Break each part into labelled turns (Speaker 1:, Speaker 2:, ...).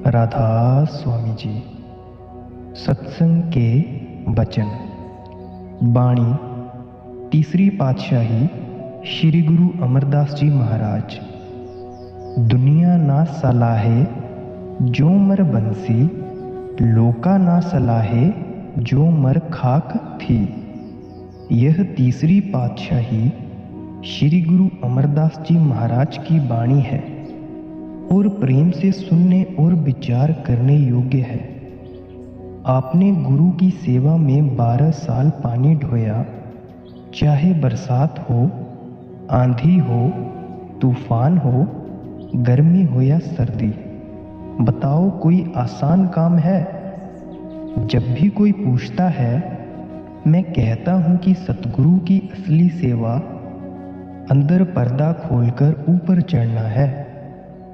Speaker 1: राधा स्वामी जी। सत्संग के वचन। बाणी तीसरी पातशाही श्री गुरु अमरदास जी महाराज। दुनिया ना सलाहे जो मर बंसी, लोका ना सलाहे जो मर खाक थी। यह तीसरी पातशाही श्री गुरु अमरदास जी महाराज की बाणी है और प्रेम से सुनने और विचार करने योग्य है। आपने गुरु की सेवा में 12 साल पानी ढोया, चाहे बरसात हो, आंधी हो, तूफान हो, गर्मी हो या सर्दी। बताओ कोई आसान काम है? जब भी कोई पूछता है, मैं कहता हूँ कि सतगुरु की असली सेवा अंदर पर्दा खोलकर ऊपर चढ़ना है।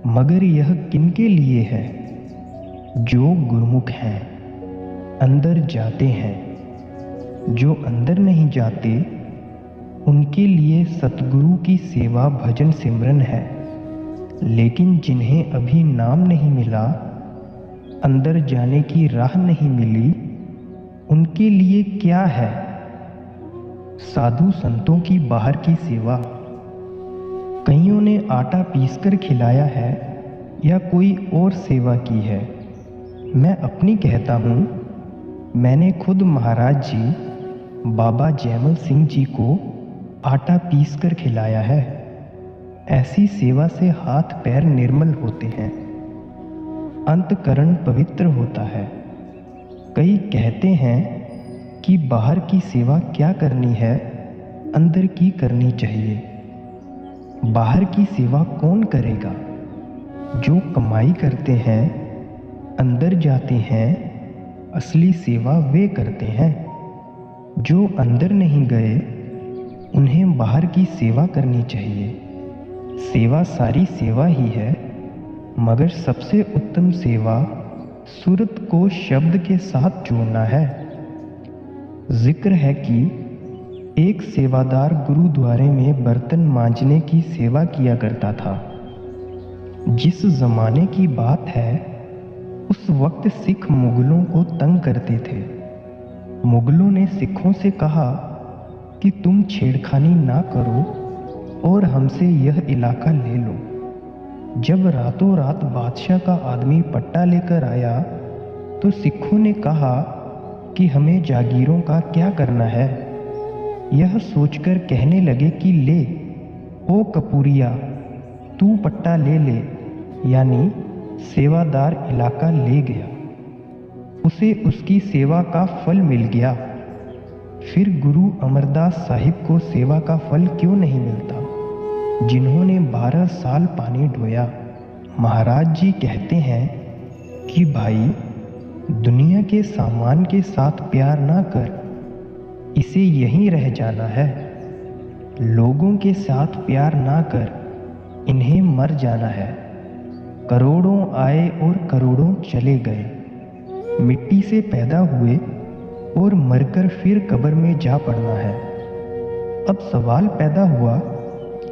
Speaker 1: मगर यह किनके लिए है? जो गुरुमुख हैं, अंदर जाते हैं। जो अंदर नहीं जाते, उनके लिए सतगुरु की सेवा भजन सिमरन है। लेकिन जिन्हें अभी नाम नहीं मिला, अंदर जाने की राह नहीं मिली, उनके लिए क्या है? साधु संतों की बाहर की सेवा। कईयों ने आटा पीसकर खिलाया है या कोई और सेवा की है। मैं अपनी कहता हूँ, मैंने खुद महाराज जी बाबा जयमल सिंह जी को आटा पीसकर खिलाया है। ऐसी सेवा से हाथ पैर निर्मल होते हैं, अंतकरण पवित्र होता है। कई कहते हैं कि बाहर की सेवा क्या करनी है, अंदर की करनी चाहिए। बाहर की सेवा कौन करेगा? जो कमाई करते हैं, अंदर जाते हैं, असली सेवा वे करते हैं। जो अंदर नहीं गए, उन्हें बाहर की सेवा करनी चाहिए। सेवा सारी सेवा ही है, मगर सबसे उत्तम सेवा सूरत को शब्द के साथ जोड़ना है। जिक्र है कि एक सेवादार गुरुद्वारे में बर्तन मांजने की सेवा किया करता था। जिस जमाने की बात है, उस वक्त सिख मुगलों को तंग करते थे। मुगलों ने सिखों से कहा कि तुम छेड़खानी ना करो और हमसे यह इलाका ले लो। जब रातों रात बादशाह का आदमी पट्टा लेकर आया, तो सिखों ने कहा कि हमें जागीरों का क्या करना है। यह सोचकर कहने लगे कि ले ओ कपूरिया, तू पट्टा ले ले। यानी सेवादार इलाका ले गया, उसे उसकी सेवा का फल मिल गया। फिर गुरु अमरदास साहिब को सेवा का फल क्यों नहीं मिलता, जिन्होंने 12 साल पानी ढोया? महाराज जी कहते हैं कि भाई, दुनिया के सामान के साथ प्यार ना कर, इसे यहीं रह जाना है। लोगों के साथ प्यार ना कर, इन्हें मर जाना है। करोड़ों आए और करोड़ों चले गए। मिट्टी से पैदा हुए और मरकर फिर कब्र में जा पड़ना है। अब सवाल पैदा हुआ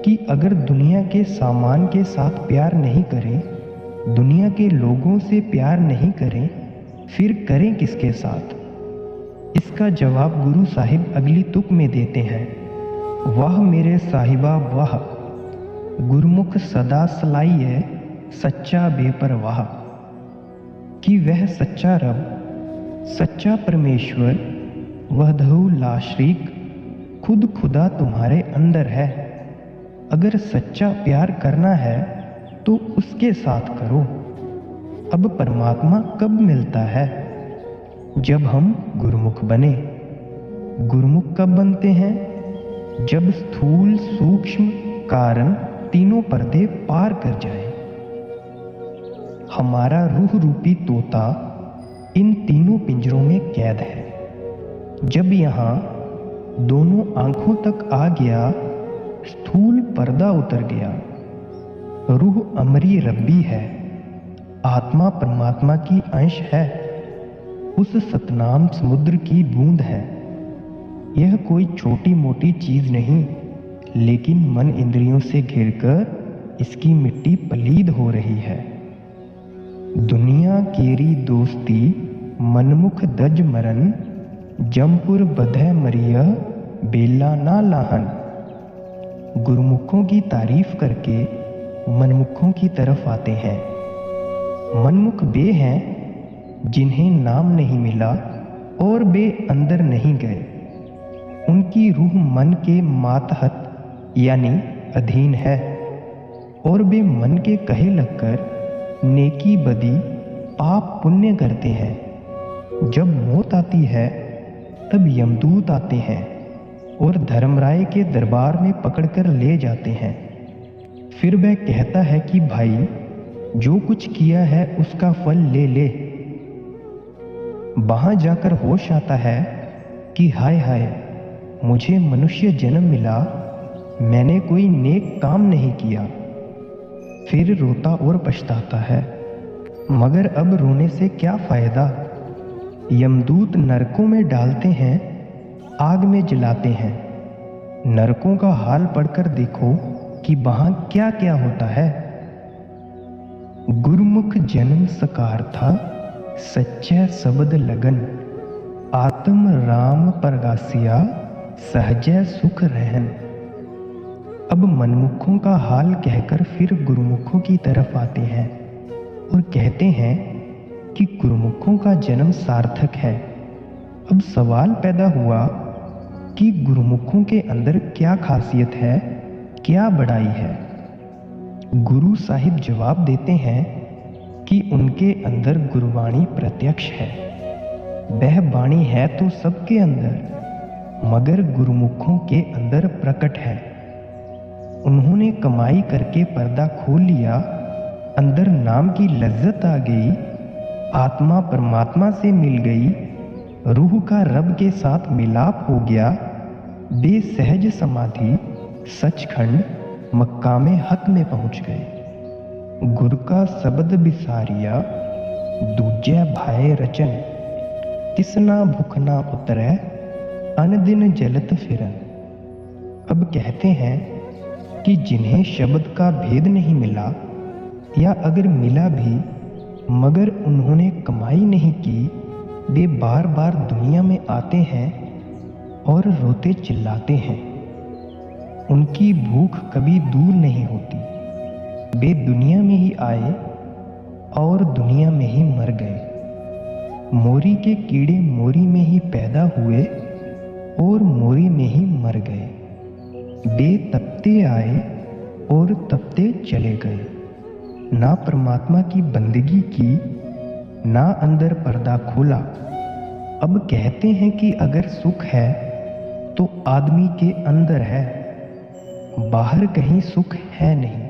Speaker 1: कि अगर दुनिया के सामान के साथ प्यार नहीं करें, दुनिया के लोगों से प्यार नहीं करें, फिर करें किसके साथ? इसका जवाब गुरु साहिब अगली तुक में देते हैं। वाह मेरे साहिबा वाह, गुरमुख सदा सलाइए सच्चा बेपरवाह। कि वह सच्चा रब, सच्चा परमेश्वर, वह धऊ लाशरीक, खुद खुदा तुम्हारे अंदर है। अगर सच्चा प्यार करना है तो उसके साथ करो। अब परमात्मा कब मिलता है? जब हम गुरुमुख बने। गुरुमुख कब बनते हैं? जब स्थूल सूक्ष्म कारण तीनों पर्दे पार कर जाए। हमारा रूह रूपी तोता इन तीनों पिंजरों में कैद है। जब यहाँ दोनों आंखों तक आ गया, स्थूल पर्दा उतर गया। रूह अमरी रब्बी है, आत्मा परमात्मा की अंश है, उस सतनाम समुद्र की बूंद है। यह कोई छोटी मोटी चीज नहीं, लेकिन मन इंद्रियों से घिरकर इसकी मिट्टी पलीद हो रही है। दुनिया केरी दोस्ती मनमुख दज मरन, जमपुर बधै मरिय बेला ना लाहन। गुरुमुखों की तारीफ करके मनमुखों की तरफ आते हैं। मनमुख वे हैं जिन्हें नाम नहीं मिला और वे अंदर नहीं गए। उनकी रूह मन के मातहत यानी अधीन है और वे मन के कहे लगकर नेकी बदी पाप पुण्य करते हैं। जब मौत आती है तब यमदूत आते हैं और धर्मराय के दरबार में पकड़कर ले जाते हैं। फिर वह कहता है कि भाई जो कुछ किया है उसका फल ले ले। वहां जाकर होश आता है कि हाय हाय, मुझे मनुष्य जन्म मिला, मैंने कोई नेक काम नहीं किया। फिर रोता और पछताता है, मगर अब रोने से क्या फायदा। यमदूत नरकों में डालते हैं, आग में जलाते हैं। नरकों का हाल पढ़कर देखो कि वहां क्या क्या होता है। गुरुमुख जन्म सकार था, सच्चे शब्द लगन, आत्म राम परगासिया, सहजै सुख रहन। अब मनमुखों का हाल कहकर फिर गुरुमुखों की तरफ आते हैं और कहते हैं कि गुरुमुखों का जन्म सार्थक है। अब सवाल पैदा हुआ कि गुरुमुखों के अंदर क्या खासियत है, क्या बड़ाई है। गुरु साहिब जवाब देते हैं कि उनके अंदर गुरुवाणी प्रत्यक्ष है। वह वाणी है तो सबके अंदर, मगर गुरुमुखों के अंदर प्रकट है। उन्होंने कमाई करके पर्दा खोल लिया, अंदर नाम की लज्जत आ गई, आत्मा परमात्मा से मिल गई, रूह का रब के साथ मिलाप हो गया। बेसहज समाधि सचखंड मक्कामे हक में पहुंच गए। गुर का शब्द बिसारिया, दूजे भाए रचन, तिसना भुख ना उतरै, अन दिन जलत फिरन। अब कहते हैं कि जिन्हें शब्द का भेद नहीं मिला, या अगर मिला भी मगर उन्होंने कमाई नहीं की, वे बार बार दुनिया में आते हैं और रोते चिल्लाते हैं। उनकी भूख कभी दूर नहीं होती। वे दुनिया में ही आए और दुनिया में ही मर गए। मोरी के कीड़े मोरी में ही पैदा हुए और मोरी में ही मर गए। वे तपते आए और तपते चले गए। ना परमात्मा की बंदगी की, ना अंदर पर्दा खोला। अब कहते हैं कि अगर सुख है तो आदमी के अंदर है, बाहर कहीं सुख है नहीं।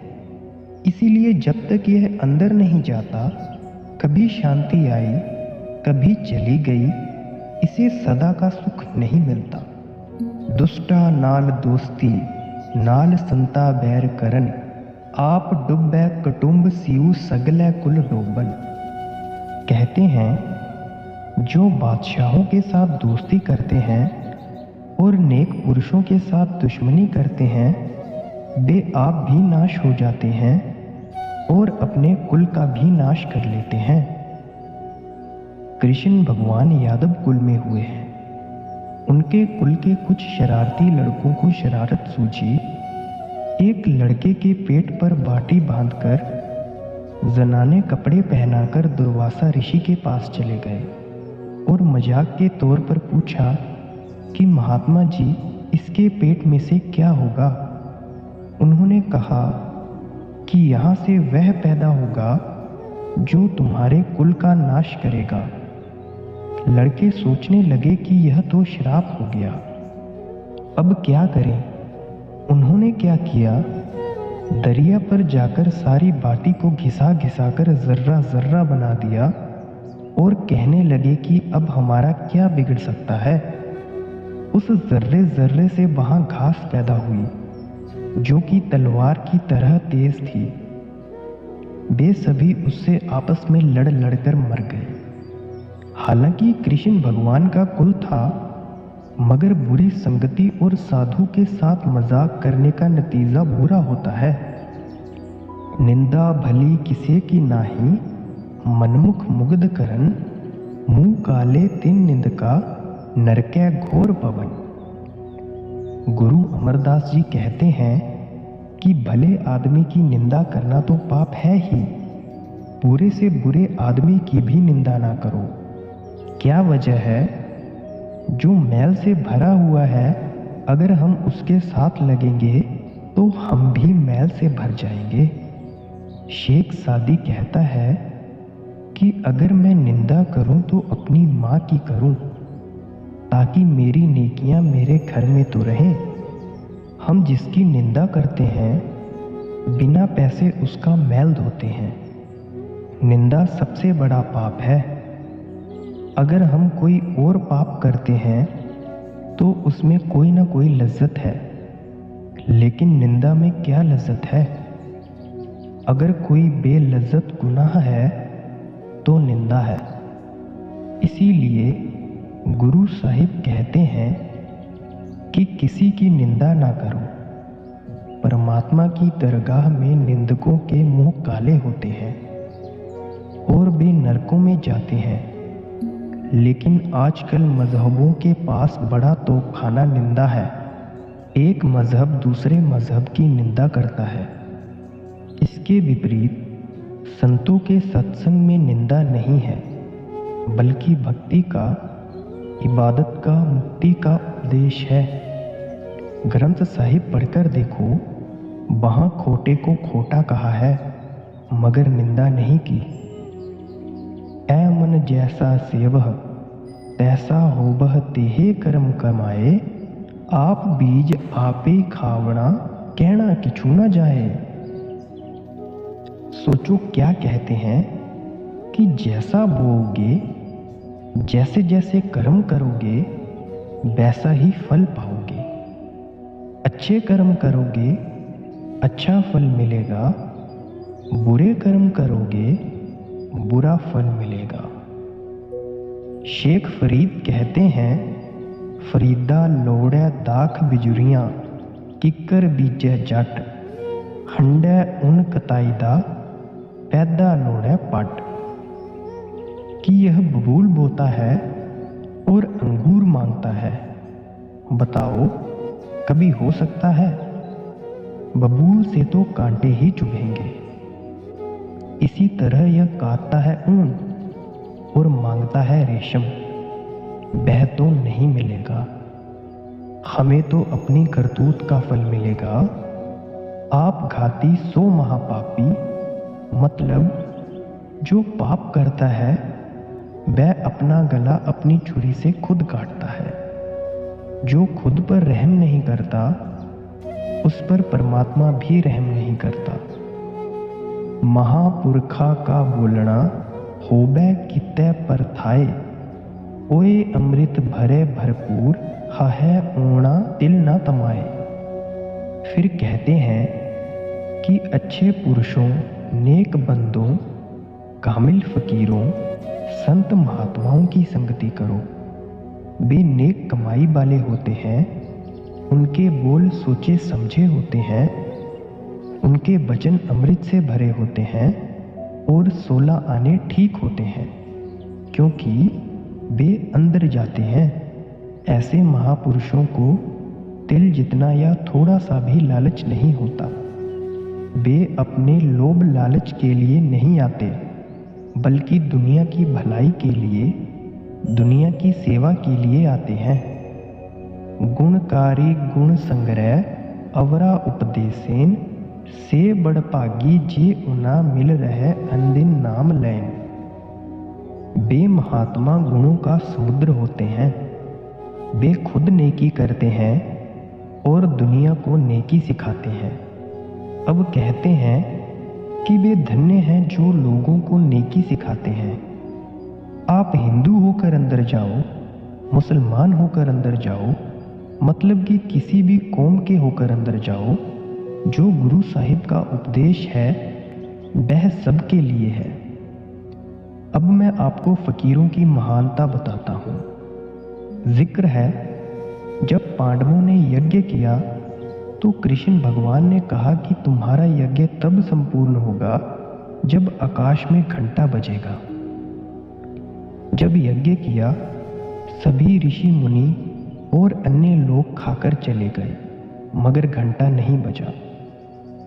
Speaker 1: इसीलिए जब तक यह अंदर नहीं जाता, कभी शांति आई, कभी चली गई, इसे सदा का सुख नहीं मिलता। दुष्टा नाल दोस्ती, नाल संता बैर करन, आप डुब्बै कटुंब सियु सगलै कुल डोबन। कहते हैं जो बादशाहों के साथ दोस्ती करते हैं और नेक पुरुषों के साथ दुश्मनी करते हैं, वे आप भी नाश हो जाते हैं और अपने कुल का भी नाश कर लेते हैं। कृष्ण भगवान यादव कुल में हुए हैं। उनके कुल के कुछ शरारती लड़कों को शरारत सूझी। एक लड़के के पेट पर बाटी बांधकर जनाने कपड़े पहनाकर दुर्वासा ऋषि के पास चले गए और मजाक के तौर पर पूछा कि महात्मा जी, इसके पेट में से क्या होगा। उन्होंने कहा कि यहाँ से वह पैदा होगा जो तुम्हारे कुल का नाश करेगा। लड़के सोचने लगे कि यह तो श्राप हो गया, अब क्या करें। उन्होंने क्या किया, दरिया पर जाकर सारी बाटी को घिसा घिसा कर जर्रा जर्रा बना दिया और कहने लगे कि अब हमारा क्या बिगड़ सकता है। उस जर्रे जर्रे से वहां घास पैदा हुई जो कि तलवार की तरह तेज थी। वे सभी उससे आपस में लड़ लड़कर मर गए। हालांकि कृष्ण भगवान का कुल था, मगर बुरी संगति और साधु के साथ मजाक करने का नतीजा बुरा होता है। निंदा भली किसे की नाही, मनमुख मुग्ध करन, मुँह काले तिन निंद का, नरकै घोर पवन। गुरु अमरदास जी कहते हैं कि भले आदमी की निंदा करना तो पाप है ही, बुरे से बुरे आदमी की भी निंदा ना करो। क्या वजह है? जो मैल से भरा हुआ है, अगर हम उसके साथ लगेंगे तो हम भी मैल से भर जाएंगे। शेख सादी कहता है कि अगर मैं निंदा करूं तो अपनी माँ की करूं, ताकि मेरी नेकियां मेरे घर में तो रहें। हम जिसकी निंदा करते हैं, बिना पैसे उसका मैल धोते हैं। निंदा सबसे बड़ा पाप है। अगर हम कोई और पाप करते हैं तो उसमें कोई ना कोई लज्जत है, लेकिन निंदा में क्या लज्जत है? अगर कोई बेलज्जत गुनाह है तो निंदा है। इसीलिए गुरु साहिब कहते हैं कि किसी की निंदा ना करो। परमात्मा की दरगाह में निंदकों के मुंह काले होते हैं और वे नरकों में जाते हैं। लेकिन आजकल मजहबों के पास बड़ा तोपखाना निंदा है। एक मजहब दूसरे मजहब की निंदा करता है। इसके विपरीत संतों के सत्संग में निंदा नहीं है, बल्कि भक्ति का, इबादत का, मुक्ति का उपदेश है। ग्रंथ साहिब पढ़कर देखो, वहाँ खोटे को खोटा कहा है, मगर निंदा नहीं की। ऐ मन जैसा सेवह, तैसा होबह तेहे कर्म कमाए, आप बीज आपे खावना, कहना किछु न जाए। सोचो क्या कहते हैं कि जैसा बोओगे, जैसे जैसे कर्म करोगे, वैसा ही फल पाओगे। अच्छे कर्म करोगे, अच्छा फल मिलेगा। बुरे कर्म करोगे, बुरा फल मिलेगा। शेख फरीद कहते हैं, फरीदा लोड़ै दाख बिजुरियां, किकर बीजै जट, हंडै उन कताईदा, पैदा लोड़ै पट। कि यह बबूल बोता है और अंगूर मांगता है। बताओ, कभी हो सकता है? बबूल से तो कांटे ही चुभेंगे। इसी तरह यह काटता है ऊन और मांगता है रेशम, वह तो नहीं मिलेगा। हमें तो अपनी करतूत का फल मिलेगा। आप घाती सो महापापी, मतलब जो पाप करता है वह अपना गला अपनी छुरी से खुद काटता है। जो खुद पर रहम नहीं करता, उस पर परमात्मा भी रहम नहीं करता। महापुरखा का बोलना होबै कितै पर थाए, ओए अमृत भरे भरपूर, हाहै ऊणा तिल न तमाए। फिर कहते हैं कि अच्छे पुरुषों, नेक बंदों, कामिल फकीरों, संत महात्माओं की संगति करो। वे नेक कमाई वाले होते हैं, उनके बोल सोचे समझे होते हैं, उनके वचन अमृत से भरे होते हैं और 16 आने ठीक होते हैं, क्योंकि वे अंदर जाते हैं। ऐसे महापुरुषों को तिल जितना या थोड़ा सा भी लालच नहीं होता। वे अपने लोभ लालच के लिए नहीं आते, बल्कि दुनिया की भलाई के लिए, दुनिया की सेवा के लिए आते हैं। गुणकारी गुण संग्रह, अवरा उपदेसेन, से बड़ भागी जे उना मिल रहे अंदिन नाम लैन। वे महात्मा गुणों का समुद्र होते हैं। वे खुद नेकी करते हैं और दुनिया को नेकी सिखाते हैं। अब कहते हैं कि वे धन्य हैं जो लोगों को नेकी सिखाते हैं। आप हिंदू होकर अंदर जाओ, मुसलमान होकर अंदर जाओ, मतलब कि किसी भी कौम के होकर अंदर जाओ, जो गुरु साहिब का उपदेश है वह सबके लिए है। अब मैं आपको फकीरों की महानता बताता हूँ। जिक्र है, जब पांडवों ने यज्ञ किया तो कृष्ण भगवान ने कहा कि तुम्हारा यज्ञ तब संपूर्ण होगा जब आकाश में घंटा बजेगा। जब यज्ञ किया, सभी ऋषि मुनि और अन्य लोग खाकर चले गए, मगर घंटा नहीं बजा।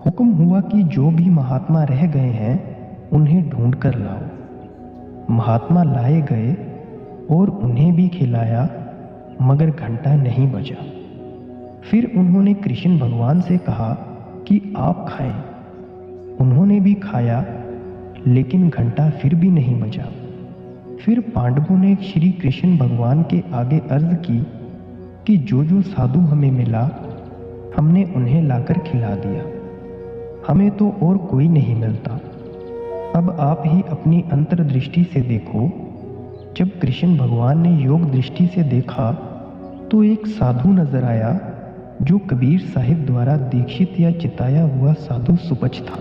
Speaker 1: हुक्म हुआ कि जो भी महात्मा रह गए हैं उन्हें ढूंढ कर लाओ। महात्मा लाए गए और उन्हें भी खिलाया, मगर घंटा नहीं बजा। फिर उन्होंने कृष्ण भगवान से कहा कि आप खाएं। उन्होंने भी खाया, लेकिन घंटा फिर भी नहीं बजा। फिर पांडवों ने श्री कृष्ण भगवान के आगे अर्ज की कि जो जो साधु हमें मिला, हमने उन्हें लाकर खिला दिया। हमें तो और कोई नहीं मिलता। अब आप ही अपनी अंतर्दृष्टि से देखो। जब कृष्ण भगवान ने योग दृष्टि से देखा तो एक साधु नजर आया, जो कबीर साहिब द्वारा दीक्षित या चिताया हुआ साधु सुपच था।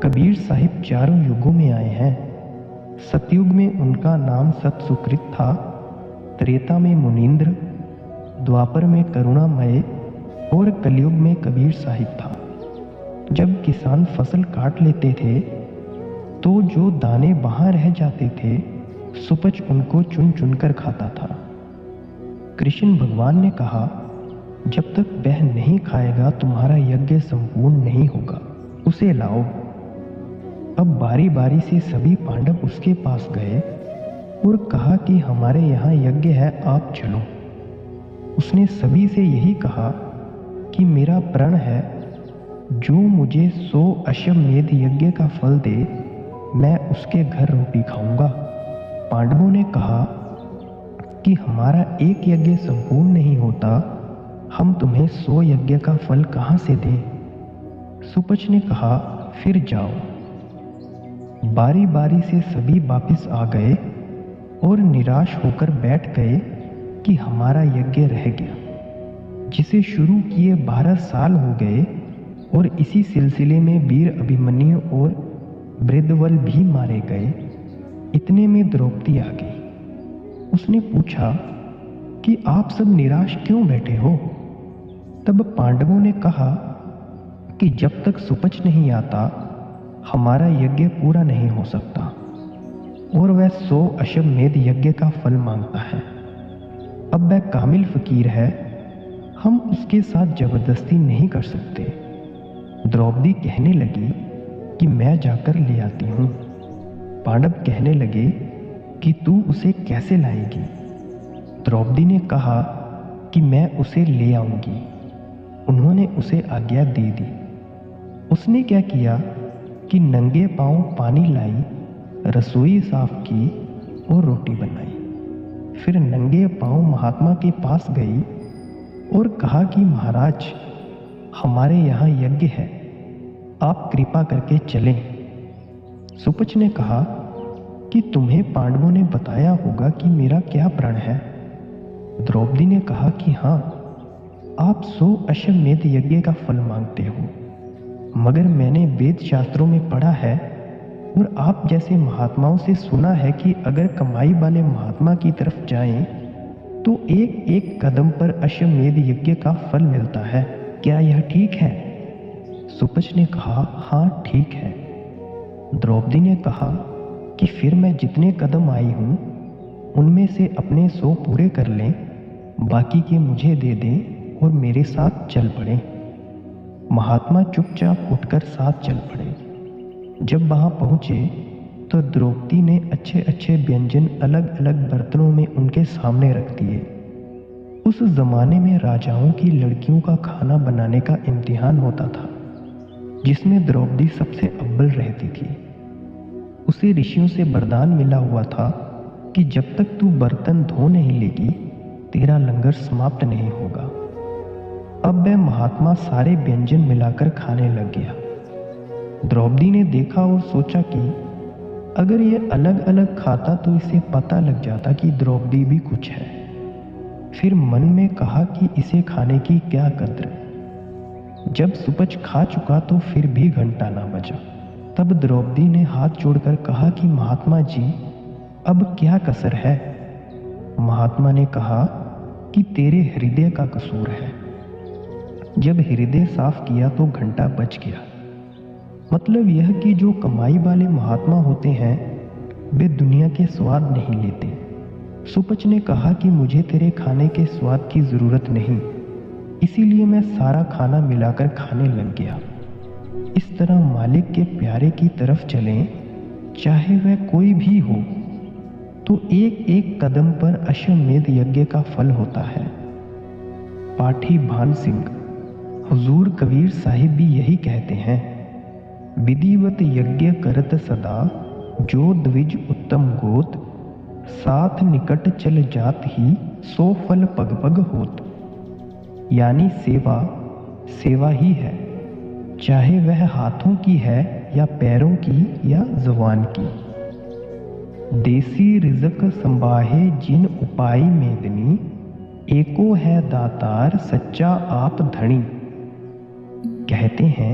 Speaker 1: कबीर साहिब चारों युगों में आए हैं। सतयुग में उनका नाम सत सुकृत था, त्रेता में मुनींद्र, द्वापर में करुणामय और कलयुग में कबीर साहिब था। जब किसान फसल काट लेते थे तो जो दाने वहां रह जाते थे, सुपच उनको चुन चुन कर खाता था। कृष्ण भगवान ने कहा, जब तक वह नहीं खाएगा तुम्हारा यज्ञ संपूर्ण नहीं होगा, उसे लाओ। अब बारी बारी से सभी पांडव उसके पास गए और कहा कि हमारे यहाँ यज्ञ है, आप चलो। उसने सभी से यही कहा कि मेरा प्रण है, जो मुझे 100 अश्वमेध यज्ञ का फल दे, मैं उसके घर रोटी खाऊंगा। पांडवों ने कहा कि हमारा एक यज्ञ संपूर्ण नहीं होता, हम तुम्हें 100 यज्ञ का फल कहाँ से दें। सुपच ने कहा, फिर जाओ। बारी बारी से सभी वापिस आ गए और निराश होकर बैठ गए कि हमारा यज्ञ रह गया, जिसे शुरू किए 12 साल हो गए। और इसी सिलसिले में वीर अभिमन्यु और वृद्धवल भी मारे गए। इतने में द्रौपदी आ गई। उसने पूछा कि आप सब निराश क्यों बैठे हो। तब पांडवों ने कहा कि जब तक सुपच नहीं आता, हमारा यज्ञ पूरा नहीं हो सकता, और वह 100 अश्वमेध यज्ञ का फल मांगता है। अब वह कामिल फकीर है, हम उसके साथ जबरदस्ती नहीं कर सकते। द्रौपदी कहने लगी कि मैं जाकर ले आती हूँ। पांडव कहने लगे कि तू उसे कैसे लाएगी। द्रौपदी ने कहा कि मैं उसे ले आऊंगी। उन्होंने उसे आज्ञा दे दी। उसने क्या किया कि नंगे पांव पानी लाई, रसोई साफ की और रोटी बनाई। फिर नंगे पांव महात्मा के पास गई और कहा कि महाराज, हमारे यहाँ यज्ञ है, आप कृपा करके चलें। सुपच ने कहा कि तुम्हें पांडवों ने बताया होगा कि मेरा क्या प्रण है। द्रौपदी ने कहा कि हाँ, आप 100 अश्वमेध यज्ञ का फल मांगते हो, मगर मैंने वेद शास्त्रों में पढ़ा है और आप जैसे महात्माओं से सुना है कि अगर कमाई वाले महात्मा की तरफ जाएं तो एक एक कदम पर अश्वमेध यज्ञ का फल मिलता है। क्या यह ठीक है? सुपच ने कहा, हाँ ठीक है। द्रौपदी ने कहा कि फिर मैं जितने कदम आई हूं उनमें से अपने 100 पूरे कर लें, बाकी के मुझे दे दें और मेरे साथ चल पड़े। महात्मा चुपचाप उठकर साथ चल पड़े। जब वहां पहुंचे तो द्रौपदी ने अच्छे अच्छे व्यंजन अलग अलग बर्तनों में उनके सामने रख दिए। उस जमाने में राजाओं की लड़कियों का खाना बनाने का इम्तिहान होता था, जिसमें द्रौपदी सबसे अव्वल रहती थी। उसे ऋषियों से वरदान मिला हुआ था कि जब तक तू बर्तन धो नहीं लेगी, तेरा लंगर समाप्त नहीं होगा। अब वह महात्मा सारे व्यंजन मिलाकर खाने लग गया। द्रौपदी ने देखा और सोचा कि अगर ये अलग अलग खाता तो इसे पता लग जाता कि द्रौपदी भी कुछ है। फिर मन में कहा कि इसे खाने की क्या कद्र। जब सुपच खा चुका तो फिर भी घंटा ना बजा। तब द्रौपदी ने हाथ जोड़कर कहा कि महात्मा जी, अब क्या कसर है। महात्मा ने कहा कि तेरे हृदय का कसूर है। जब हृदय साफ किया तो घंटा बज गया। मतलब यह कि जो कमाई वाले महात्मा होते हैं वे दुनिया के स्वाद नहीं लेते। सुपच ने कहा कि मुझे तेरे खाने के स्वाद की ज़रूरत नहीं, इसीलिए मैं सारा खाना मिलाकर खाने लग गया। इस तरह मालिक के प्यारे की तरफ चलें, चाहे वह कोई भी हो, तो एक एक कदम पर अश्वमेध यज्ञ का फल होता है। पाठी भान सिंह, हुजूर कबीर साहिब भी यही कहते हैं, विधिवत यज्ञ करत सदा, जो द्विज उत्तम गोत, साथ निकट चल जात ही, सो फल पग पग होत। यानी सेवा सेवा ही है, चाहे वह हाथों की है या पैरों की या जुबान की। देसी रिज़क संभाहे जिन उपाय मेदनी, एको है दातार सच्चा आप धनी। कहते हैं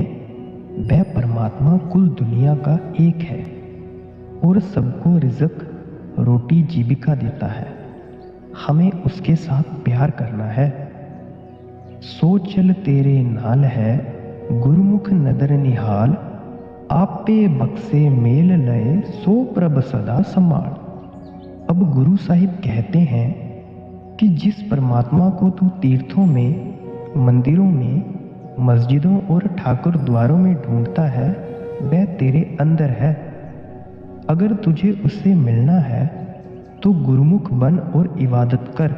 Speaker 1: वह परमात्मा कुल दुनिया का एक है और सबको रिज़क रोटी जीविका देता है। हमें उसके साथ प्यार करना है। सो चल तेरे नाल है, गुरुमुख नदर निहाल, आपे बक्से मेल लय, सो प्रभ सदा संभाल। अब गुरु साहिब कहते हैं कि जिस परमात्मा को तू तीर्थों में, मंदिरों में, मस्जिदों और ठाकुर द्वारों में ढूंढता है वह तेरे अंदर है। अगर तुझे उससे मिलना है तो गुरुमुख बन और इबादत कर।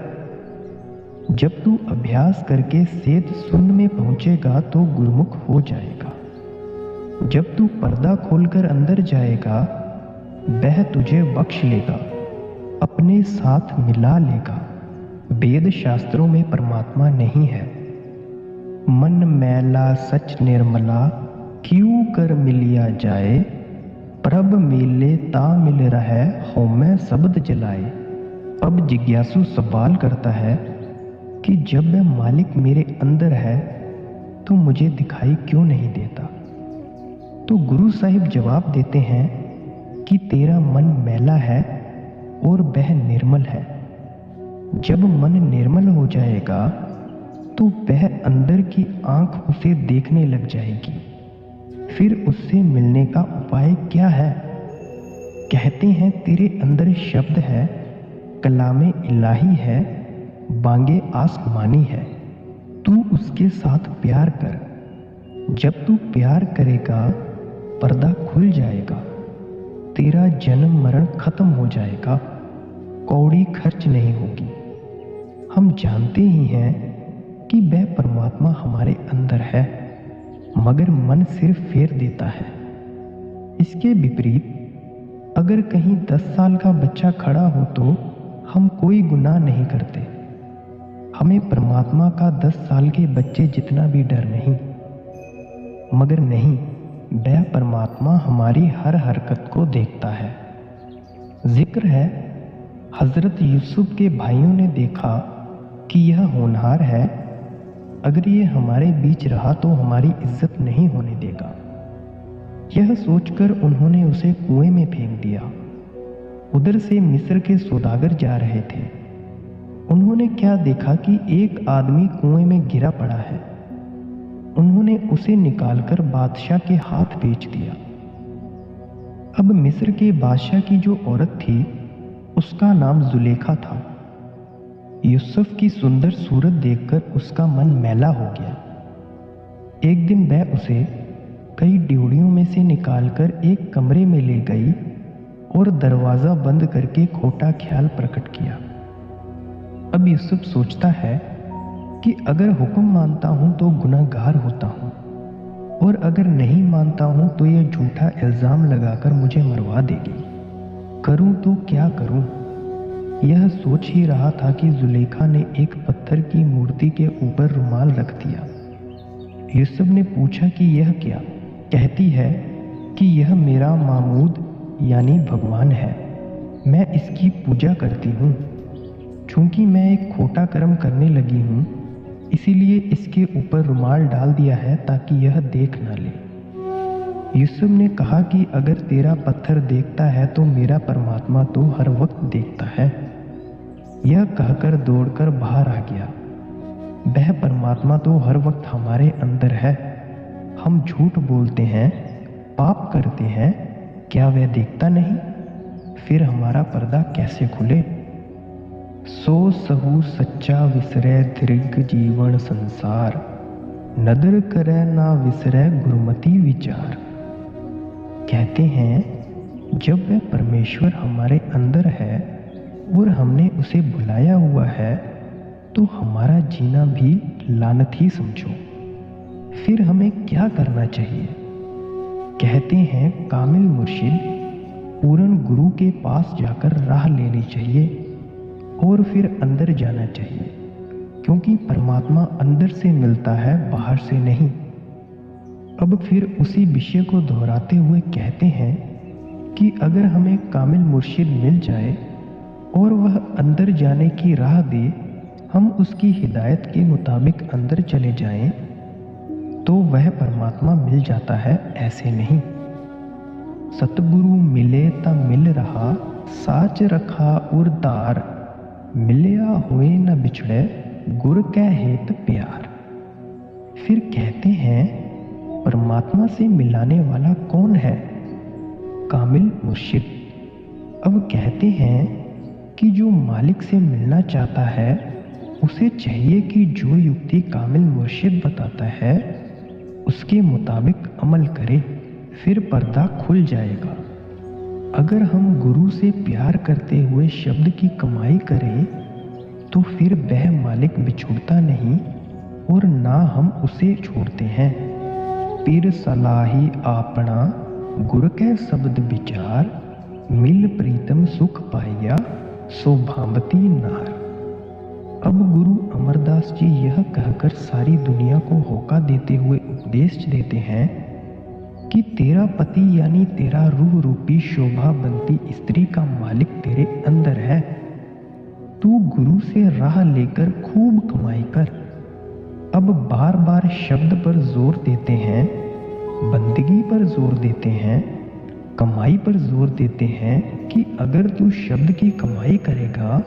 Speaker 1: जब तू अभ्यास करके सेध शून्य में पहुंचेगा तो गुरुमुख हो जाएगा। जब तू पर्दा खोलकर अंदर जाएगा वह तुझे बख्श लेगा, अपने साथ मिला लेगा। वेद शास्त्रों में परमात्मा नहीं है। मन मैला सच निर्मला, क्यों कर मिलिया जाए, प्रभ मिले ता मिल रहा, होमै शब्द जलाए। अब जिज्ञासु सवाल करता है कि जब वह मालिक मेरे अंदर है तो मुझे दिखाई क्यों नहीं देता? तो गुरु साहिब जवाब देते हैं कि तेरा मन मैला है और वह निर्मल है। जब मन निर्मल हो जाएगा तो वह अंदर की आंख उसे देखने लग जाएगी। फिर उससे मिलने का उपाय क्या है? कहते हैं तेरे अंदर शब्द है, कलामे इलाही है, बांगे आसमानी है। तू उसके साथ प्यार कर। जब तू प्यार करेगा पर्दा खुल जाएगा, तेरा जन्म मरण खत्म हो जाएगा, कौड़ी खर्च नहीं होगी। हम जानते ही हैं कि वह परमात्मा हमारे अंदर है, मगर मन सिर्फ फेर देता है। इसके विपरीत अगर कहीं 10 साल का बच्चा खड़ा हो तो हम कोई गुनाह नहीं करते। हमें परमात्मा का 10 साल के बच्चे जितना भी डर नहीं। मगर नहीं, वह परमात्मा हमारी हर हरकत को देखता है। जिक्र है हजरत यूसुफ के भाइयों ने देखा कि यह होनहार है, अगर ये हमारे बीच रहा तो हमारी इज्जत नहीं होने देगा। यह सोचकर उन्होंने उसे कुएं में फेंक दिया। उधर से मिस्र के सौदागर जा रहे थे। उन्होंने क्या देखा कि एक आदमी कुएं में गिरा पड़ा है। उन्होंने उसे निकालकर बादशाह के हाथ बेच दिया। अब मिस्र के बादशाह की जो औरत थी उसका नाम जुलेखा था। यूसुफ की सुंदर सूरत देखकर उसका मन मैला हो गया। एक दिन वह उसे कई ड्योढ़ियों में से निकालकर एक कमरे में ले गई और दरवाज़ा बंद करके खोटा ख्याल प्रकट किया। अब यूसुफ सोचता है कि अगर हुक्म मानता हूँ तो गुनहगार होता हूँ, और अगर नहीं मानता हूँ तो यह झूठा इल्ज़ाम लगाकर मुझे मरवा देगी। करूँ तो क्या करूँ? यह सोच ही रहा था कि जुलेखा ने एक पत्थर की मूर्ति के ऊपर रुमाल रख दिया। यूसुफ ने पूछा कि यह क्या? कहती है कि यह मेरा मामूद यानी भगवान है, मैं इसकी पूजा करती हूँ। चूंकि मैं एक खोटा कर्म करने लगी हूँ, इसीलिए इसके ऊपर रुमाल डाल दिया है ताकि यह देख न ले। यूसुफ ने कहा कि अगर तेरा पत्थर देखता है तो मेरा परमात्मा तो हर वक्त देखता है। यह कहकर दौड़कर बाहर आ गया। वह परमात्मा तो हर वक्त हमारे अंदर है। हम झूठ बोलते हैं पाप करते हैं, क्या वह देखता नहीं? फिर हमारा पर्दा कैसे खुले? सो सहु सच्चा विसरै दीर्घ जीवन संसार, नदर करे ना विसरै गुरुमति विचार। कहते हैं जब वह परमेश्वर हमारे अंदर है और हमने उसे बुलाया हुआ है तो हमारा जीना भी लानत ही समझो। फिर हमें क्या करना चाहिए? कहते हैं कामिल मुर्शिद पूर्ण गुरु के पास जाकर राह लेनी चाहिए और फिर अंदर जाना चाहिए, क्योंकि परमात्मा अंदर से मिलता है, बाहर से नहीं। अब फिर उसी विषय को दोहराते हुए कहते हैं कि अगर हमें कामिल मुर्शिद मिल जाए और वह अंदर जाने की राह दे, हम उसकी हिदायत के मुताबिक अंदर चले जाएं, तो वह परमात्मा मिल जाता है, ऐसे नहीं। सतगुरु मिले ता मिल रहा, साच रखा उरदार, मिलया होए न बिछड़े, गुर कै हेत प्यार। फिर कहते हैं परमात्मा से मिलाने वाला कौन है? कामिल मुर्शिद। अब कहते हैं कि जो मालिक से मिलना चाहता है उसे चाहिए कि जो युक्ति कामिल मुर्शिद बताता है उसके मुताबिक अमल करे, फिर पर्दा खुल जाएगा। अगर हम गुरु से प्यार करते हुए शब्द की कमाई करें तो फिर वह मालिक बिछुड़ता नहीं और ना हम उसे छोड़ते हैं। पीर सलाही आपना गुर कै शब्द विचार, मिल प्रीतम सुख पाइया सो भांबती नार। अब गुरु अमरदास जी यह कहकर सारी दुनिया को होका देते हुए उपदेश देते हैं कि तेरा पति यानी तेरा रूह रूपी शोभा बनती स्त्री का मालिक तेरे अंदर है। तू गुरु से राह लेकर खूब कमाई कर। अब बार बार शब्द पर जोर देते हैं, बंदगी पर जोर देते हैं, कमाई पर जोर देते हैं कि अगर तू शब्द की कमाई करेगा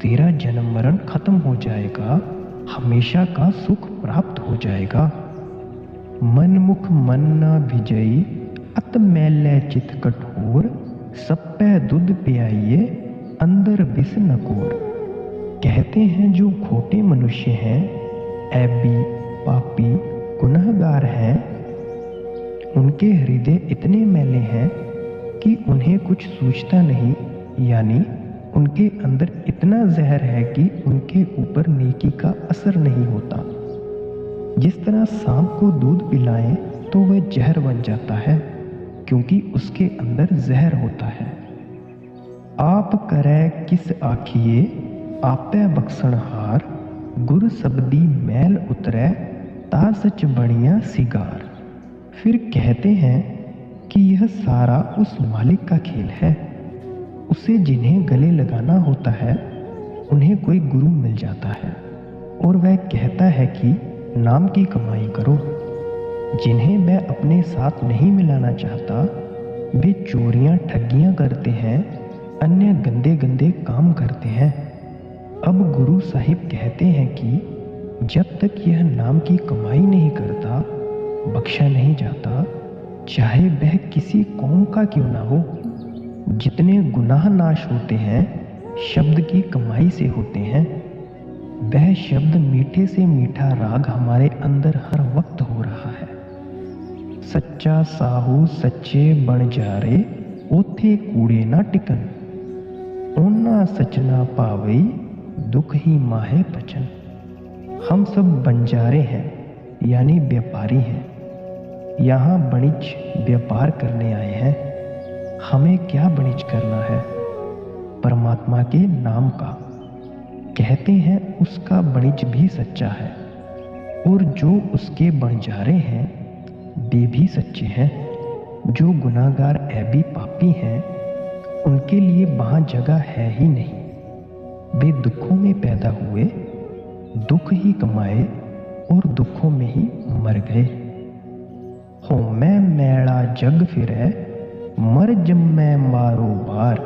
Speaker 1: तेरा जन्म मरण खत्म हो जाएगा, हमेशा का सुख प्राप्त हो जाएगा। मन मुख मन न भिजई, अत मैले चित कठोर, सप्पै दूध पियाइए अंदर विष नकोर। कहते हैं जो खोटे मनुष्य हैं, ऐबी पापी गुनहगार हैं, उनके हृदय इतने मैले हैं कि उन्हें कुछ सूझता नहीं, यानी उनके अंदर इतना जहर है कि उनके ऊपर नेकी का असर नहीं होता। जिस तरह सांप को दूध पिलाएं तो वह जहर बन जाता है, क्योंकि उसके अंदर जहर होता है। आप करे किस आखिए, आपे बख्शणहार, गुर सबदी मैल उतरे, ता सच बणिया सिगार। फिर कहते हैं कि यह सारा उस मालिक का खेल है। उसे जिन्हें गले लगाना होता है उन्हें कोई गुरु मिल जाता है और वह कहता है कि नाम की कमाई करो। जिन्हें वह अपने साथ नहीं मिलाना चाहता वे चोरियां ठगियां करते हैं, अन्य गंदे गंदे काम करते हैं। अब गुरु साहिब कहते हैं कि जब तक यह नाम की कमाई नहीं करता बख्शा नहीं जाता, चाहे वह किसी कौम का क्यों ना हो। जितने गुनाह नाश होते हैं शब्द की कमाई से होते हैं। वह शब्द मीठे से मीठा राग हमारे अंदर हर वक्त हो रहा है। सच्चा साहू सच्चे बन जा रे, ओथे कूड़े ना टिकन, ओना सचना पावई दुख ही माहे बचन। हम सब बंजारे हैं, यानी व्यापारी हैं। यहाँ बणिज व्यापार करने आए हैं। हमें क्या बणिज करना है? परमात्मा के नाम का। कहते हैं उसका बणिज भी सच्चा है और जो उसके बंजारे हैं वे भी सच्चे हैं। जो गुनाहगार ऐबी पापी हैं उनके लिए वहाँ जगह है ही नहीं। वे दुखों में पैदा हुए, दुख ही कमाए और दुखों में ही मर गए। हो मैं मैला जग फिरै, मर जम्मै मारो बार,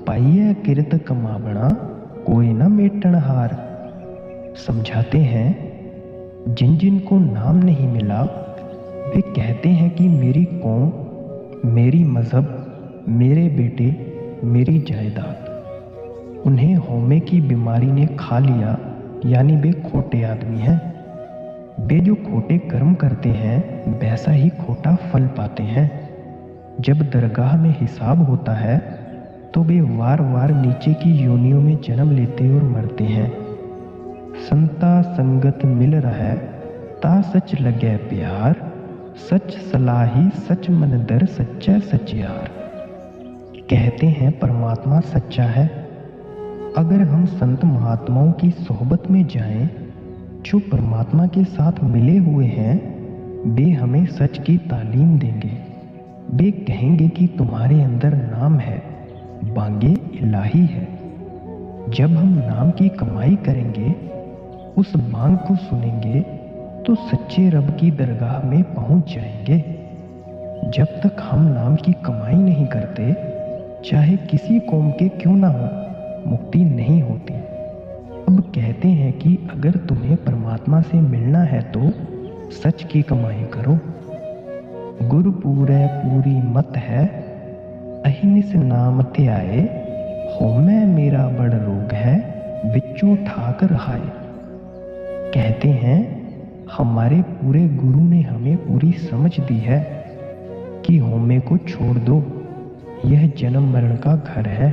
Speaker 1: पाइए किरत कमावना कोई न मेटन हार। समझाते हैं जिन जिन को नाम नहीं मिला वे कहते हैं कि मेरी कौम मेरी मज़हब, मेरे बेटे, मेरी जायदाद। उन्हें हौमे की बीमारी ने खा लिया, यानी वे खोटे आदमी हैं। वे जो खोटे कर्म करते हैं वैसा ही खोटा फल पाते हैं। जब दरगाह में हिसाब होता है तो वे वार वार नीचे की योनियों में जन्म लेते और मरते हैं। संता संगत मिल रहा ता सच लगे प्यार, सच सलाही सच मन दर सच्चा सच यार। कहते हैं परमात्मा सच्चा है। अगर हम संत महात्माओं की सोहबत में जाएं, जो परमात्मा के साथ मिले हुए हैं, वे हमें सच की तालीम देंगे। वे कहेंगे कि तुम्हारे अंदर नाम है, बांगे इलाही है। जब हम नाम की कमाई करेंगे, उस बांग को सुनेंगे तो सच्चे रब की दरगाह में पहुंच जाएंगे। जब तक हम नाम की कमाई नहीं करते, चाहे किसी कौम के क्यों ना हो, मुक्ति नहीं होती। अब कहते हैं कि अगर तुम्हें परमात्मा से मिलना है तो सच की कमाई करो। गुरु पूरे पूरी मत है, अहिनिस नाम ते आए, होमै मेरा बड़ रोग है, बिच्चों ठाकर हाय। कहते हैं हमारे पूरे गुरु ने हमें पूरी समझ दी है कि होमे को छोड़ दो, यह जन्म मरण का घर है।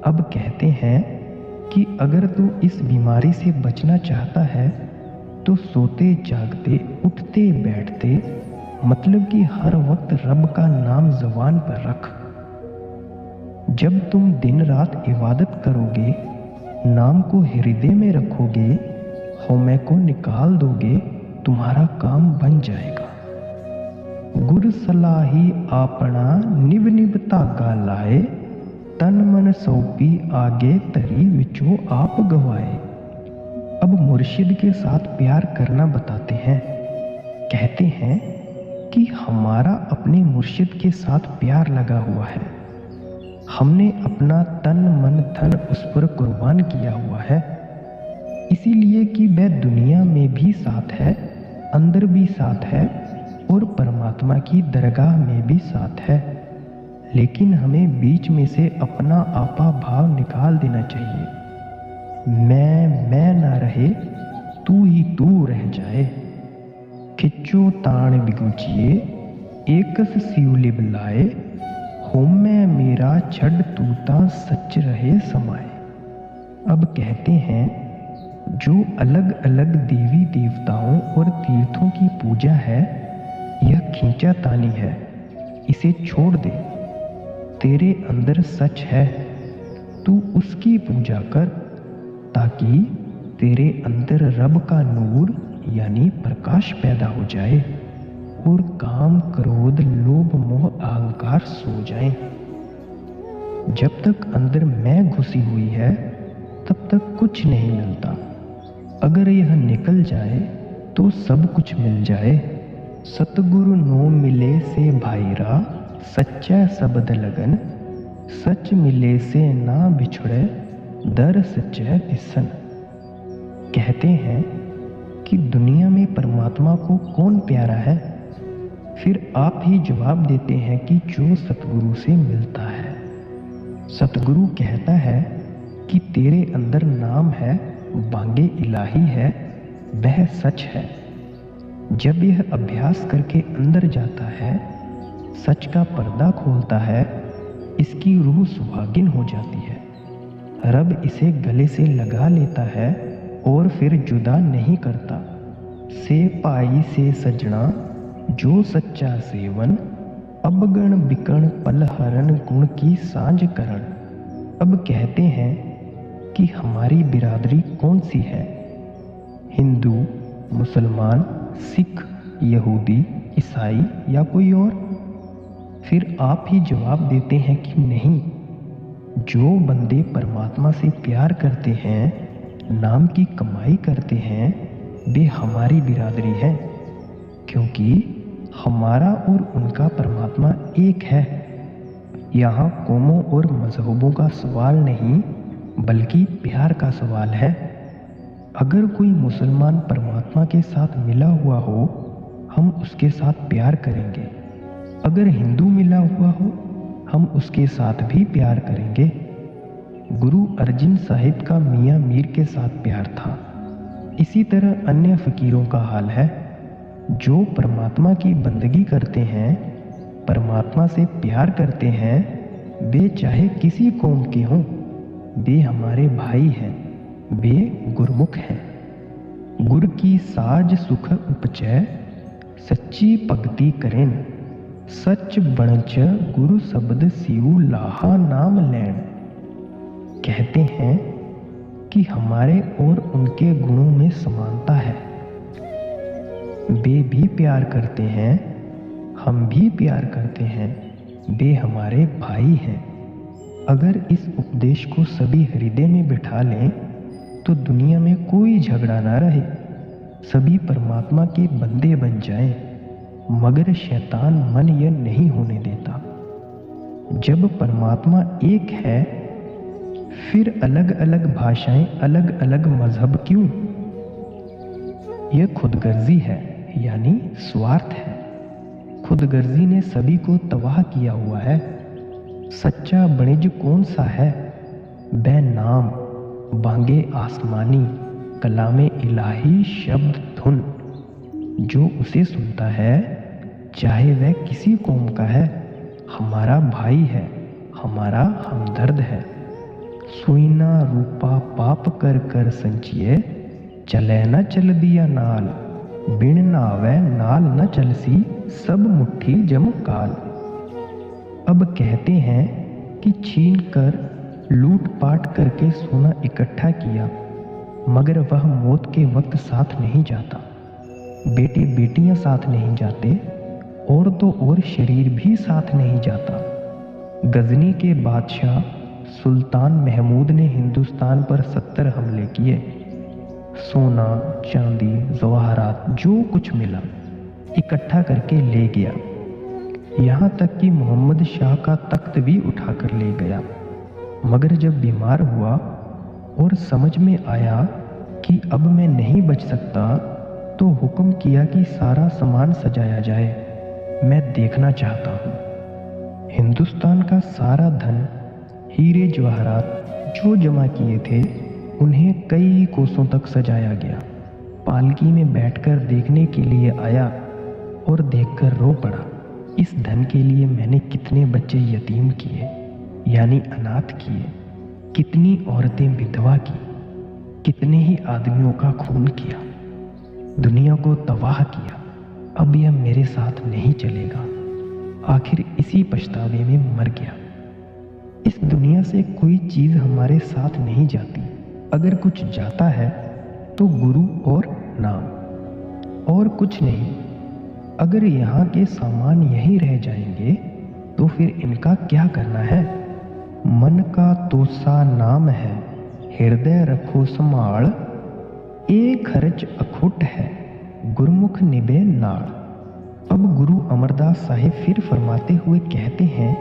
Speaker 1: अब कहते हैं कि अगर तू इस बीमारी से बचना चाहता है तो सोते जागते उठते बैठते मतलब कि हर वक्त रब का नाम ज़बान पर रख। जब तुम दिन रात इबादत करोगे, नाम को हृदय में रखोगे, होमे को निकाल दोगे, तुम्हारा काम बन जाएगा। गुर सलाही आपना निभ निभ धागा लाए, तन मन सौंपी आगे तरी विचो आप गवाए। अब मुर्शिद के साथ प्यार करना बताते हैं। कहते हैं कि हमारा अपने मुर्शिद के साथ प्यार लगा हुआ है। हमने अपना तन मन धन उस पर कुर्बान किया हुआ है, इसीलिए कि वह दुनिया में भी साथ है, अंदर भी साथ है और परमात्मा की दरगाह में भी साथ है। लेकिन हमें बीच में से अपना आपा भाव निकाल देना चाहिए। मैं ना रहे, तू ही तू रह जाए। खिच्चो ताण बिगुचिए, एकस सिउले बुलाए, होमै मेरा छड़ तूता सच रहे समाए। अब कहते हैं जो अलग अलग देवी देवताओं और तीर्थों की पूजा है, यह खींचातानी है, इसे छोड़ दे। तेरे अंदर सच है, तू उसकी पूजा कर, ताकि तेरे अंदर रब का नूर यानी प्रकाश पैदा हो जाए और काम क्रोध लोभ मोह अहंकार सो जाए। जब तक अंदर मैं घुसी हुई है, तब तक कुछ नहीं मिलता। अगर यह निकल जाए तो सब कुछ मिल जाए। सतगुरु नो मिले से भाईरा, सच्चा शब्द लगन, सच मिले से ना बिछड़े, दर सच्चा दिसन। कहते हैं कि दुनिया में परमात्मा को कौन प्यारा है? फिर आप ही जवाब देते हैं कि जो सतगुरु से मिलता है। सतगुरु कहता है कि तेरे अंदर नाम है, बांगे इलाही है, वह सच है। जब यह अभ्यास करके अंदर जाता है, सच का पर्दा खोलता है, इसकी रूह सुहागिन हो जाती है। रब इसे गले से लगा लेता है और फिर जुदा नहीं करता। से पाई से सजना जो सच्चा सेवन, अबगण बिकण पल हरण गुण की सांझ करण। अब कहते हैं कि हमारी बिरादरी कौन सी है? हिंदू, मुसलमान, सिख, यहूदी, ईसाई या कोई और? फिर आप ही जवाब देते हैं कि नहीं, जो बंदे परमात्मा से प्यार करते हैं, नाम की कमाई करते हैं, वे हमारी बिरादरी है, क्योंकि हमारा और उनका परमात्मा एक है। यहाँ कौमों और मजहबों का सवाल नहीं, बल्कि प्यार का सवाल है। अगर कोई मुसलमान परमात्मा के साथ मिला हुआ हो, हम उसके साथ प्यार करेंगे। अगर हिंदू मिला हुआ हो हम उसके साथ भी प्यार करेंगे। गुरु अर्जन साहिब का मियाँ मीर के साथ प्यार था। इसी तरह अन्य फकीरों का हाल है जो परमात्मा की बंदगी करते हैं, परमात्मा से प्यार करते हैं। वे चाहे किसी कौम के हों, वे हमारे भाई हैं, वे गुरमुख हैं। गुर की साज सुख उपजै, सच्ची भगति करें। सच बनच गुरु शब्द सिउ लाहा नाम लैन। कहते हैं कि हमारे और उनके गुणों में समानता है। वे भी प्यार करते हैं, हम भी प्यार करते हैं। वे हमारे भाई हैं। अगर इस उपदेश को सभी हृदय में बिठा लें तो दुनिया में कोई झगड़ा ना रहे, सभी परमात्मा के बंदे बन जाएं। मगर शैतान मन यह नहीं होने देता। जब परमात्मा एक है फिर अलग अलग भाषाएं, अलग अलग मजहब क्यों? यह खुदगर्जी है, यानी स्वार्थ है। खुदगर्जी ने सभी को तबाह किया हुआ है। सच्चा वणिज कौन सा है? वह नाम, बांगे आसमानी, कलामे इलाही शब्द धुन। जो उसे सुनता है, चाहे वह किसी कौम का है, हमारा भाई है, हमारा हमदर्द है। सुईना रूपा पाप कर कर संचिए, चले न चल दिया नाल। बिन नावे नाल न चलसी, सब मुट्ठी जम काल। अब कहते हैं कि छीन कर लूट पाट करके सोना इकट्ठा किया, मगर वह मौत के वक्त साथ नहीं जाता। बेटे बेटियां साथ नहीं जाते, और तो और शरीर भी साथ नहीं जाता। गजनी के बादशाह सुल्तान महमूद ने हिंदुस्तान पर 70 हमले किए। सोना चांदी जवाहरात जो कुछ मिला इकट्ठा करके ले गया। यहाँ तक कि मोहम्मद शाह का तख्त भी उठाकर ले गया। मगर जब बीमार हुआ और समझ में आया कि अब मैं नहीं बच सकता, तो हुक्म किया कि सारा सामान सजाया जाए, मैं देखना चाहता हूँ। हिंदुस्तान का सारा धन, हीरे जवाहरात जो जमा किए थे, उन्हें कई कोसों तक सजाया गया। पालकी में बैठकर देखने के लिए आया और देखकर रो पड़ा। इस धन के लिए मैंने कितने बच्चे यतीम किए, यानी अनाथ किए, कितनी औरतें विधवा की, कितने ही आदमियों का खून किया, दुनिया को तबाह किया। अब यह मेरे साथ नहीं चलेगा। आखिर इसी पछतावे में मर गया। इस दुनिया से कोई चीज हमारे साथ नहीं जाती। अगर कुछ जाता है तो गुरु और नाम, और कुछ नहीं। अगर यहाँ के सामान यहीं रह जाएंगे तो फिर इनका क्या करना है? मन का तोसा नाम है, हृदय रखो संभाल। एक खर्च अखुट है, गुरमुख निभे नाल। अब गुरु अमरदास साहिब फिर फरमाते हुए कहते हैं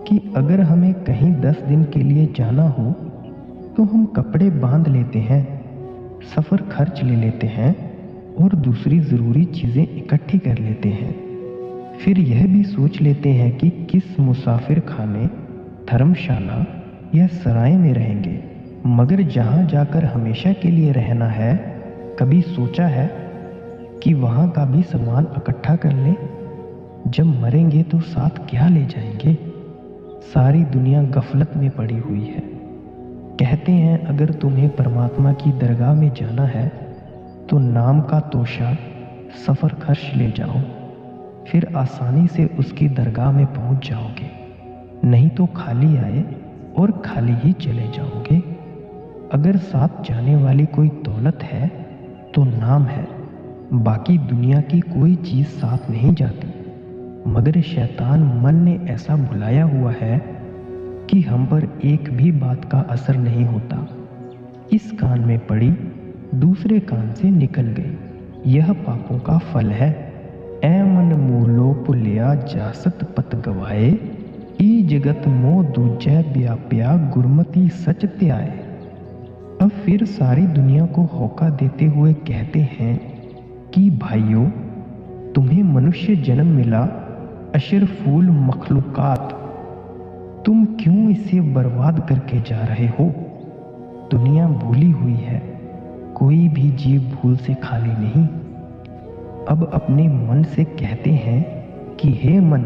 Speaker 1: कि अगर हमें कहीं 10 दिन के लिए जाना हो तो हम कपड़े बांध लेते हैं, सफ़र खर्च ले लेते हैं और दूसरी ज़रूरी चीज़ें इकट्ठी कर लेते हैं। फिर यह भी सोच लेते हैं कि किस मुसाफिर खाने, धर्मशाला या सराय में रहेंगे। मगर जहाँ जाकर हमेशा के लिए रहना है, कभी सोचा है कि वहाँ का भी सामान इकट्ठा कर लें? जब मरेंगे तो साथ क्या ले जाएंगे? सारी दुनिया गफलत में पड़ी हुई है। कहते हैं अगर तुम्हें परमात्मा की दरगाह में जाना है तो नाम का तोशा, सफ़र खर्च ले जाओ, फिर आसानी से उसकी दरगाह में पहुंच जाओगे। नहीं तो खाली आए और खाली ही चले जाओगे। अगर साथ जाने वाली कोई दौलत है तो नाम है, बाकी दुनिया की कोई चीज़ साथ नहीं जाती। मगर शैतान मन ने ऐसा भुलाया हुआ है कि हम पर एक भी बात का असर नहीं होता। इस कान में पड़ी, दूसरे कान से निकल गई। यह पापों का फल है। ऐ मन मूलो भुलिया जासत पत गवाए, ई जगत मोह दूजै व्याप्या गुरमति सच त्याए। अब फिर सारी दुनिया को होका देते हुए कहते हैं कि भाइयों, तुम्हें मनुष्य जन्म मिला अशरफुल मखलूकात, तुम क्यों इसे बर्बाद करके जा रहे हो? दुनिया भूली हुई है, कोई भी जीव भूल से खाली नहीं। अब अपने मन से कहते हैं कि हे मन,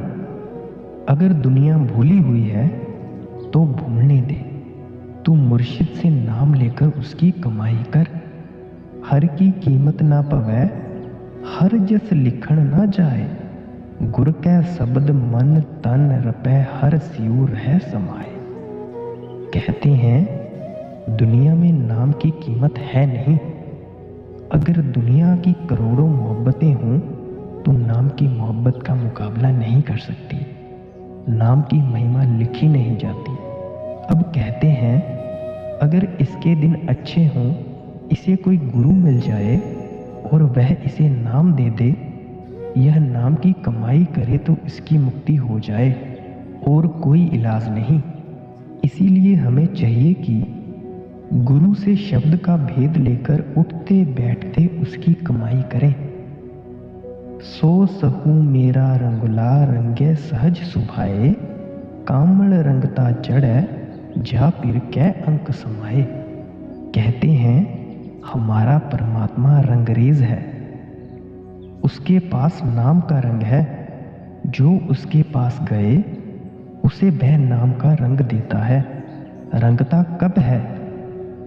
Speaker 1: अगर दुनिया भूली हुई है तो भूलने दे। तू मुर्शिद से नाम लेकर उसकी कमाई कर। हर की कीमत ना पवै, हर जस लिखण ना जाए। गुर कै शब्द मन तन रपै, हर सियूर है समाए। कहते हैं दुनिया में नाम की कीमत है नहीं। अगर दुनिया की करोड़ों मोहब्बतें हों तो नाम की मोहब्बत का मुकाबला नहीं कर सकती। नाम की महिमा लिखी नहीं जाती। अब कहते हैं अगर इसके दिन अच्छे हों, इसे कोई गुरु मिल जाए और वह इसे नाम दे दे, यह नाम की कमाई करे तो इसकी मुक्ति हो जाए और कोई इलाज नहीं। इसीलिए हमें चाहिए कि गुरु से शब्द का भेद लेकर उठते बैठते उसकी कमाई करें। सो सहू मेरा रंगुला, रंगे सहज सुभाए। कामल रंगता चढ़े, जा पिर कै अंक समाए। कहते हैं हमारा परमात्मा रंगरेज है, उसके पास नाम का रंग है। जो उसके पास गए उसे वह नाम का रंग देता है। रंगता कब है?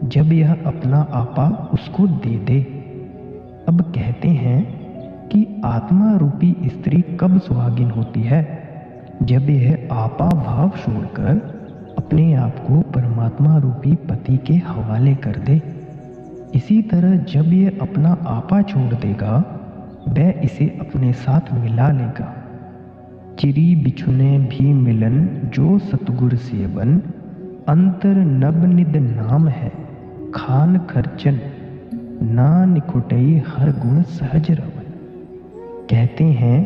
Speaker 1: जब यह अपना आपा उसको दे दे। अब कहते हैं कि आत्मा रूपी स्त्री कब सुहागिन होती है? जब यह आपा भाव छोड़कर अपने आप को परमात्मा रूपी पति के हवाले कर दे। इसी तरह जब यह अपना आपा छोड़ देगा, वह इसे अपने साथ मिला लेगा। चिरी बिछुने भी मिलन, जो सतगुर सेवन। अंतर नब निद नाम है, खान खर्चन। ना निखुटई हर गुण सहज रवन। कहते हैं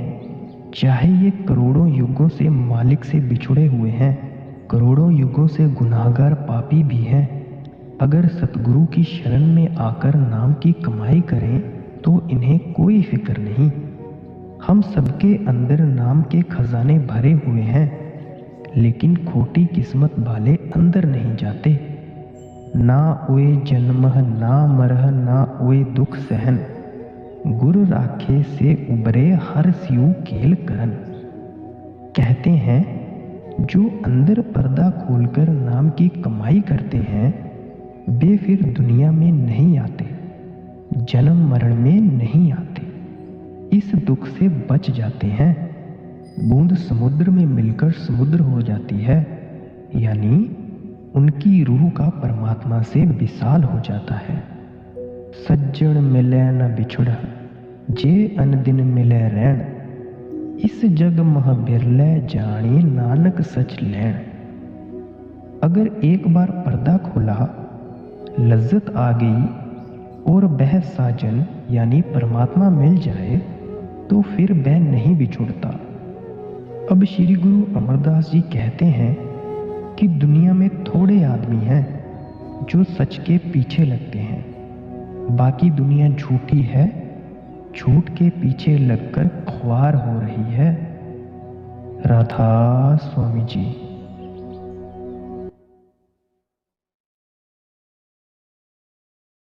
Speaker 1: चाहे ये करोड़ों युगों से मालिक से बिछुड़े हुए हैं, करोड़ों युगों से गुनाहगार पापी भी हैं, अगर सतगुरु की शरण में आकर नाम की कमाई करें तो इन्हें कोई फिक्र नहीं। हम सबके अंदर नाम के खजाने भरे हुए हैं, लेकिन खोटी किस्मत वाले अंदर नहीं जाते। ना ओए जन्मह ना मरह, ना ओए दुख सहन। गुर राखे से उबरे, हर सियु खेल करन। कहते हैं जो अंदर पर्दा खोलकर नाम की कमाई करते हैं, वे फिर दुनिया में नहीं आते, जन्म मरण में नहीं आते, इस दुख से बच जाते हैं। बूंद समुद्र में मिलकर समुद्र हो जाती है, यानी उनकी रूह का परमात्मा से विशाल हो जाता है। सज्जन मिले न बिछुड़, जे अन दिन मिले रैन। इस जग मह बिरले, जाने नानक सच लैन। अगर एक बार पर्दा खोला, लज्जत आ गई और वह साजन यानी परमात्मा मिल जाए तो फिर वह नहीं बिछुड़ता। अब श्री गुरु अमरदास जी कहते हैं कि दुनिया में थोड़े आदमी हैं जो सच के पीछे लगते हैं, बाकी दुनिया झूठी है, झूठ के पीछे लगकर ख्वार हो रही है। राधा स्वामी जी।